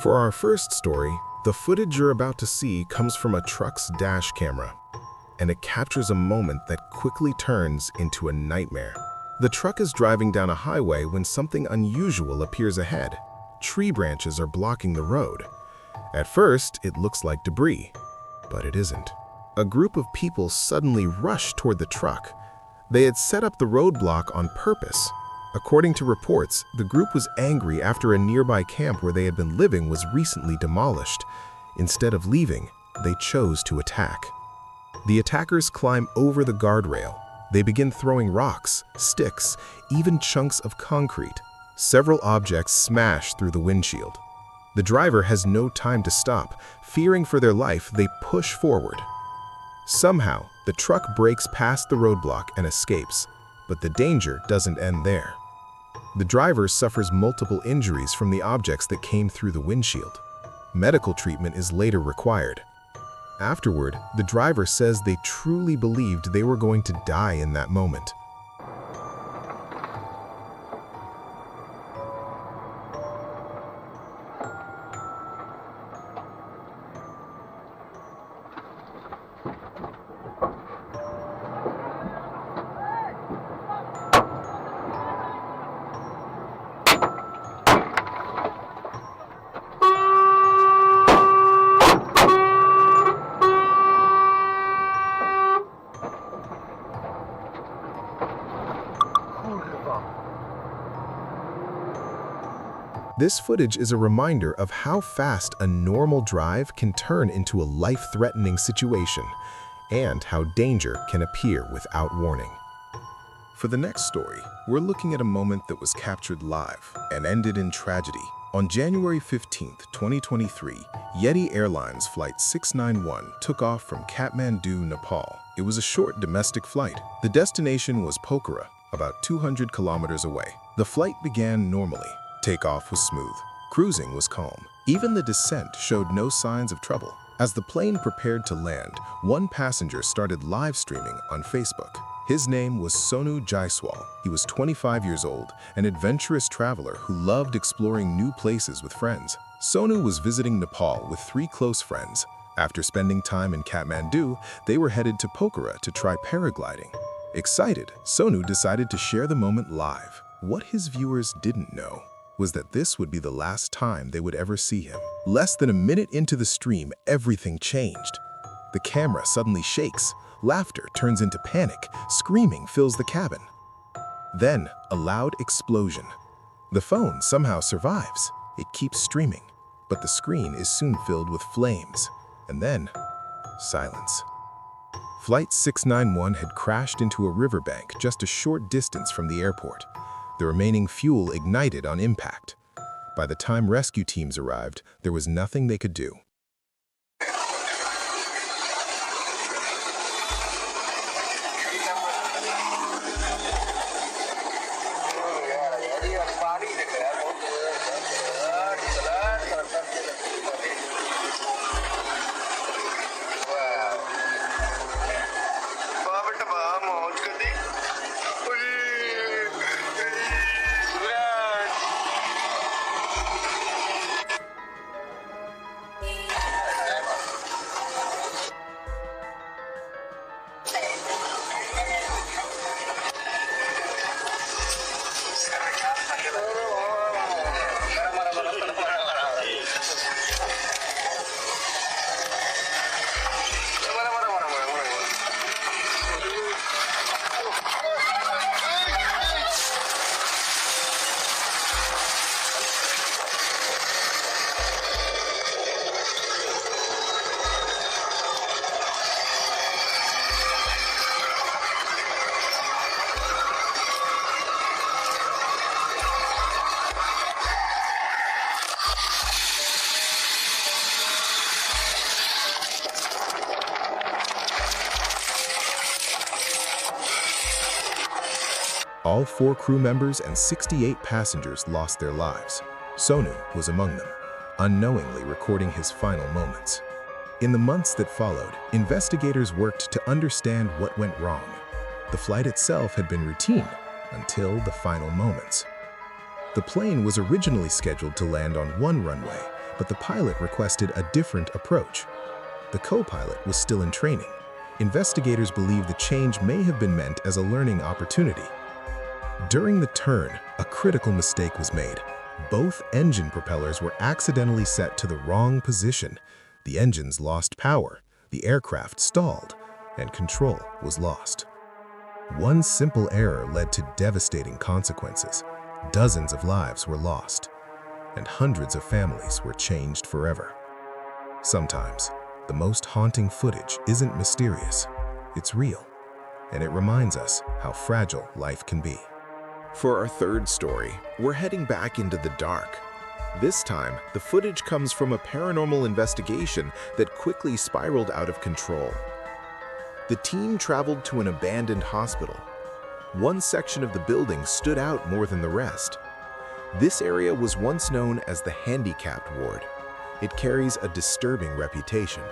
For our first story, the footage you're about to see comes from a truck's dash camera, and it captures a moment that quickly turns into a nightmare. The truck is driving down a highway when something unusual appears ahead. Tree branches are blocking the road. At first, it looks like debris, but it isn't. A group of people suddenly rush toward the truck. They had set up the roadblock on purpose. According to reports, the group was angry after a nearby camp where they had been living was recently demolished. Instead of leaving, they chose to attack. The attackers climb over the guardrail. They begin throwing rocks, sticks, even chunks of concrete. Several objects smash through the windshield. The driver has no time to stop. Fearing for their life, they push forward. Somehow, the truck breaks past the roadblock and escapes, but the danger doesn't end there. The driver suffers multiple injuries from the objects that came through the windshield. Medical treatment is later required. Afterward, the driver says they truly believed they were going to die in that moment. This footage is a reminder of how fast a normal drive can turn into a life-threatening situation, and how danger can appear without warning. For the next story, we're looking at a moment that was captured live and ended in tragedy. On January 15, 2023, Yeti Airlines Flight 691 took off from Kathmandu, Nepal. It was a short domestic flight. The destination was Pokhara, about 200 kilometers away. The flight began normally. Takeoff was smooth. Cruising was calm. Even the descent showed no signs of trouble. As the plane prepared to land, one passenger started live streaming on Facebook. His name was Sonu Jaiswal. He was 25 years old, an adventurous traveler who loved exploring new places with friends. Sonu was visiting Nepal with 3 close friends. After spending time in Kathmandu, they were headed to Pokhara to try paragliding. Excited, Sonu decided to share the moment live. What his viewers didn't know was that this would be the last time they would ever see him. Less than a minute into the stream, everything changed. The camera suddenly shakes. Laughter turns into panic. Screaming fills the cabin. Then, a loud explosion. The phone somehow survives. It keeps streaming, but the screen is soon filled with flames. And then, silence. Flight 691 had crashed into a riverbank just a short distance from the airport. The remaining fuel ignited on impact. By the time rescue teams arrived, there was nothing they could do. All 4 crew members and 68 passengers lost their lives. Sonu was among them, unknowingly recording his final moments. In the months that followed, investigators worked to understand what went wrong. The flight itself had been routine until the final moments. The plane was originally scheduled to land on one runway, but the pilot requested a different approach. The co-pilot was still in training. Investigators believe the change may have been meant as a learning opportunity. During the turn, a critical mistake was made. Both engine propellers were accidentally set to the wrong position. The engines lost power, the aircraft stalled, and control was lost. One simple error led to devastating consequences. Dozens of lives were lost, and hundreds of families were changed forever. Sometimes, the most haunting footage isn't mysterious, it's real, and it reminds us how fragile life can be. For our third story, we're heading back into the dark. This time, the footage comes from a paranormal investigation that quickly spiraled out of control. The team traveled to an abandoned hospital. One section of the building stood out more than the rest. This area was once known as the handicapped ward. It carries a disturbing reputation.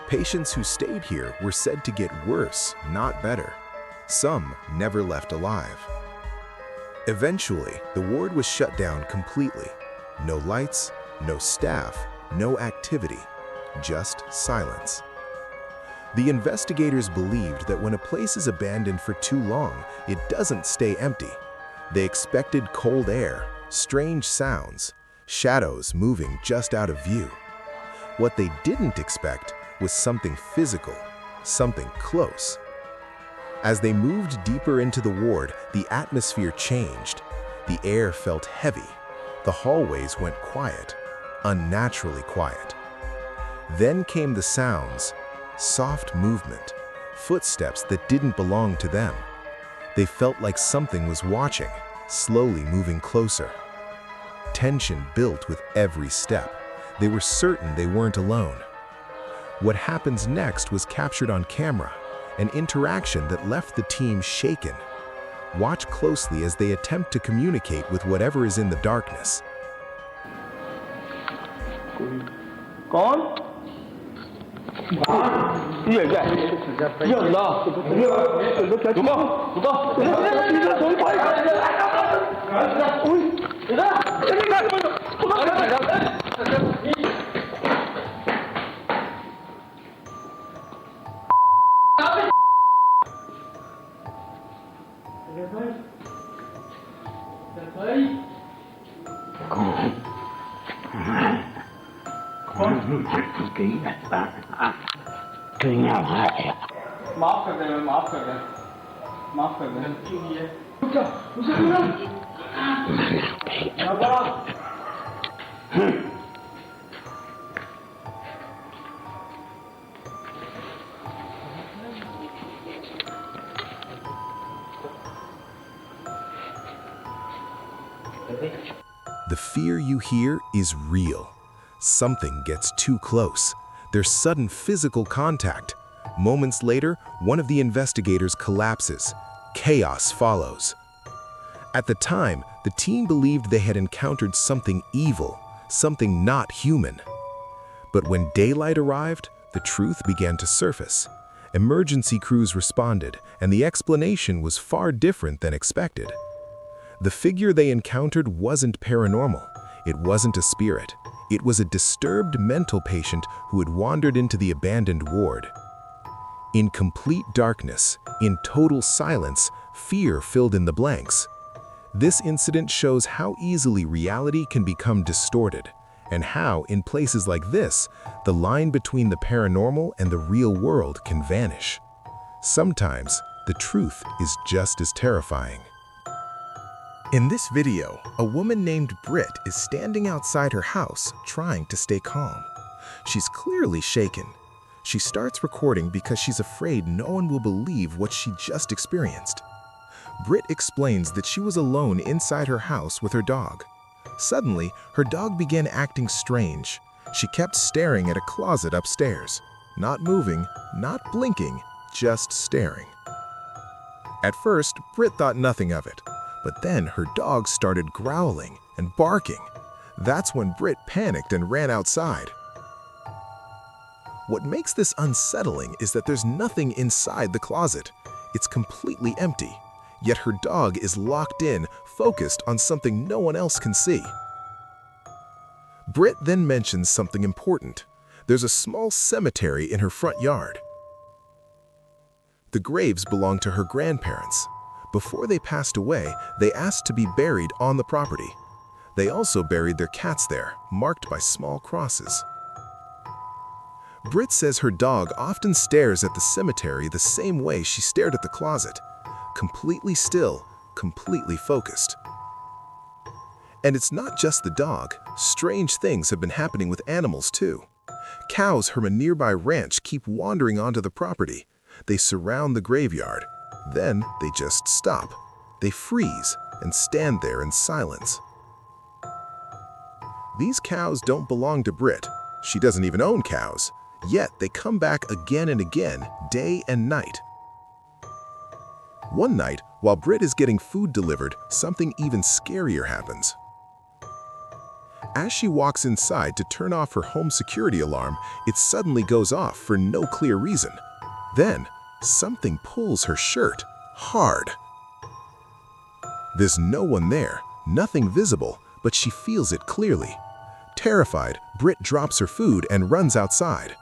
Patients who stayed here were said to get worse, not better. Some never left alive. Eventually, the ward was shut down completely. No lights, no staff, no activity, just silence. The investigators believed that when a place is abandoned for too long, it doesn't stay empty. They expected cold air, strange sounds, shadows moving just out of view. What they didn't expect was something physical, something close. As they moved deeper into the ward, the atmosphere changed. The air felt heavy. The hallways went quiet, unnaturally quiet. Then came the sounds, soft movement, footsteps that didn't belong to them. They felt like something was watching, slowly moving closer. Tension built with every step. They were certain they weren't alone. What happens next was captured on camera, an interaction that left the team shaken. Watch closely as they attempt to communicate with whatever is in the darkness. कौन? ये क्या? ये अल्लाह! रुको, रुको! माफ कर दे, माफ कर दे, माफ कर दे। गलती हुई है। The fear you hear is real. Something gets too close. There's sudden physical contact. Moments later, one of the investigators collapses. Chaos follows. At the time, the team believed they had encountered something evil, something not human. But when daylight arrived, the truth began to surface. Emergency crews responded, and the explanation was far different than expected. The figure they encountered wasn't paranormal. It wasn't a spirit. It was a disturbed mental patient who had wandered into the abandoned ward. In complete darkness, in total silence, fear filled in the blanks. This incident shows how easily reality can become distorted, and how, in places like this, the line between the paranormal and the real world can vanish. Sometimes, the truth is just as terrifying. In this video, a woman named Britt is standing outside her house trying to stay calm. She's clearly shaken. She starts recording because she's afraid no one will believe what she just experienced. Britt explains that she was alone inside her house with her dog. Suddenly, her dog began acting strange. She kept staring at a closet upstairs, not moving, not blinking, just staring. At first, Britt thought nothing of it. But then her dog started growling and barking. That's when Britt panicked and ran outside. What makes this unsettling is that there's nothing inside the closet. It's completely empty, yet her dog is locked in, focused on something no one else can see. Britt then mentions something important. There's a small cemetery in her front yard. The graves belong to her grandparents. Before they passed away, they asked to be buried on the property. They also buried their cats there, marked by small crosses. Britt says her dog often stares at the cemetery the same way she stared at the closet, completely still, completely focused. And it's not just the dog. Strange things have been happening with animals too. Cows from a nearby ranch keep wandering onto the property. They surround the graveyard. Then they just stop. They freeze and stand there in silence. These cows don't belong to Britt. She doesn't even own cows. Yet they come back again and again, day and night. One night, while Britt is getting food delivered, something even scarier happens. As she walks inside to turn off her home security alarm, it suddenly goes off for no clear reason. Then, something pulls her shirt hard. There's no one there, nothing visible, but she feels it clearly. Terrified, Britt drops her food and runs outside.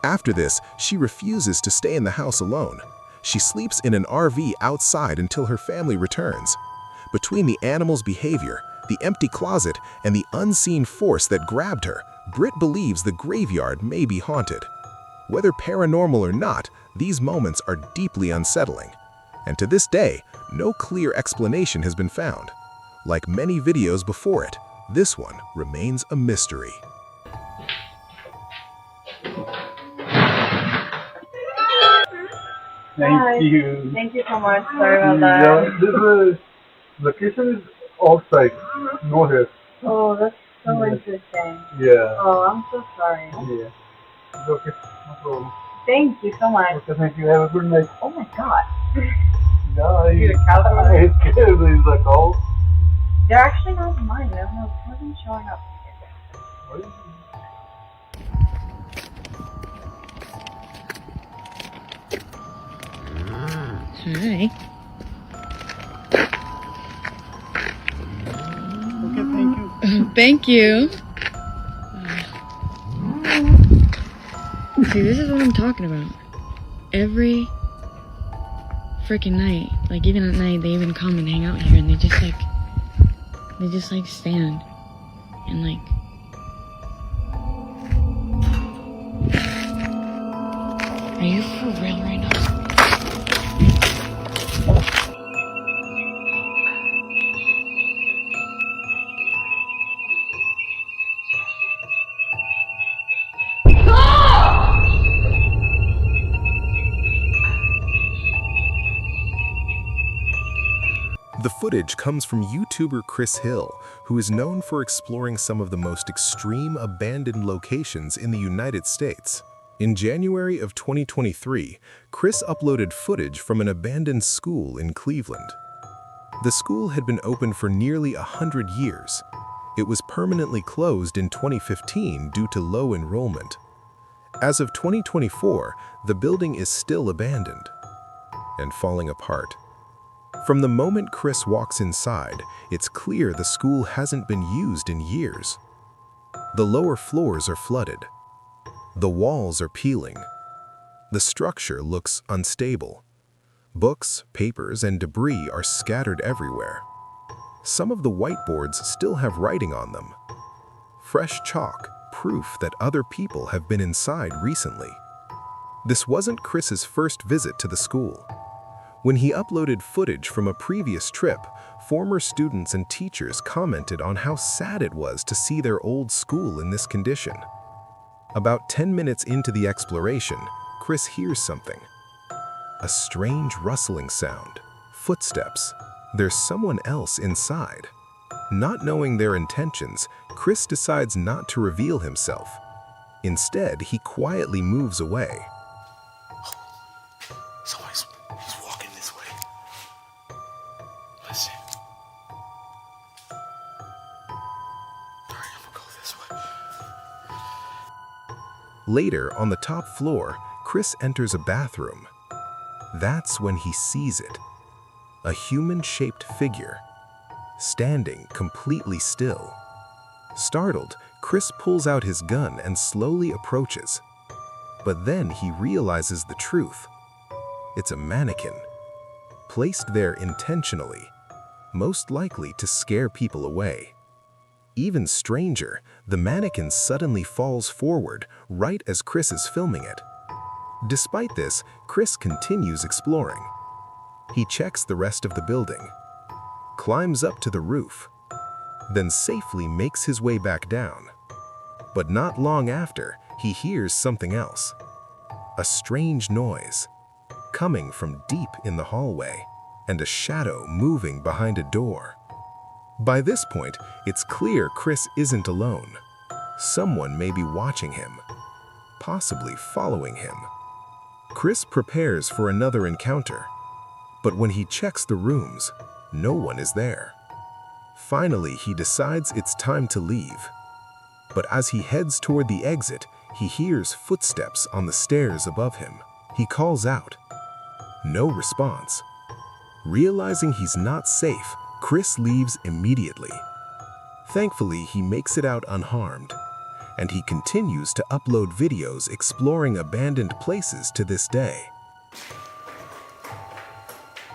After this, she refuses to stay in the house alone. She sleeps in an RV outside until her family returns. Between the animal's behavior, the empty closet, and the unseen force that grabbed her, Britt believes the graveyard may be haunted. Whether paranormal or not, these moments are deeply unsettling. And to this day, no clear explanation has been found. Like many videos before it, this one remains a mystery. Thank you. Thank you so much. Sorry about that. Yeah, this location is outside, no here. Oh, that's so Yes. interesting. Yeah. Oh, I'm so sorry. Yeah. It's okay, no problem. Thank you so much. Okay, thank you. Have a good night. Oh my god. Yeah, Dude, a cow that was- I scared. There's a cow. They're actually not mine. They're not wasn't showing up. What is it? Hi. Okay, thank you. Thank you. See, this is what I'm talking about. Every freaking night, like even at night, they even come and hang out here, and they just like stand and like. Are you for real right now? The footage comes from YouTuber Chris Hill, who is known for exploring some of the most extreme abandoned locations in the United States. In January of 2023, Chris uploaded footage from an abandoned school in Cleveland. The school had been open for nearly 100 years. It was permanently closed in 2015 due to low enrollment. As of 2024, the building is still abandoned and falling apart. From the moment Chris walks inside, it's clear the school hasn't been used in years. The lower floors are flooded. The walls are peeling. The structure looks unstable. Books, papers, and debris are scattered everywhere. Some of the whiteboards still have writing on them. Fresh chalk, proof that other people have been inside recently. This wasn't Chris's first visit to the school. When he uploaded footage from a previous trip, former students and teachers commented on how sad it was to see their old school in this condition. About 10 minutes into the exploration, Chris hears something. A strange rustling sound. Footsteps. There's someone else inside. Not knowing their intentions, Chris decides not to reveal himself. Instead, he quietly moves away. Someone's walking this way. Listen. Alright, I'm gonna go this way. Later, on the top floor, Chris enters a bathroom. That's when he sees it. A human-shaped figure, standing completely still. Startled, Chris pulls out his gun and slowly approaches. But then he realizes the truth. It's a mannequin, placed there intentionally, most likely to scare people away. Even stranger, the mannequin suddenly falls forward right as Chris is filming it. Despite this, Chris continues exploring. He checks the rest of the building, climbs up to the roof, then safely makes his way back down. But not long after, he hears something else. A strange noise, coming from deep in the hallway, and a shadow moving behind a door. By this point, it's clear Chris isn't alone. Someone may be watching him, possibly following him. Chris prepares for another encounter, but when he checks the rooms, no one is there. Finally, he decides it's time to leave. But as he heads toward the exit, he hears footsteps on the stairs above him. He calls out. No response. Realizing he's not safe, Chris leaves immediately. Thankfully, he makes it out unharmed, and he continues to upload videos exploring abandoned places to this day.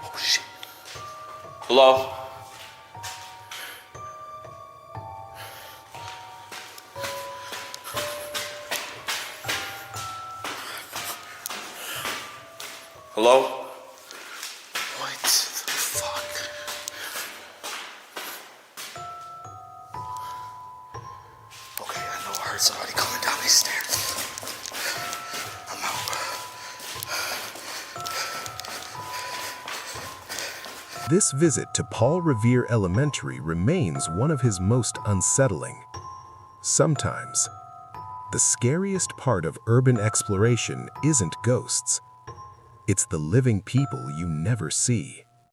Oh shit. Hello? Hello? What the fuck? Okay, I know I heard somebody coming down these stairs. I'm out. This visit to Paul Revere Elementary remains one of his most unsettling. Sometimes, the scariest part of urban exploration isn't ghosts. It's the living people you never see.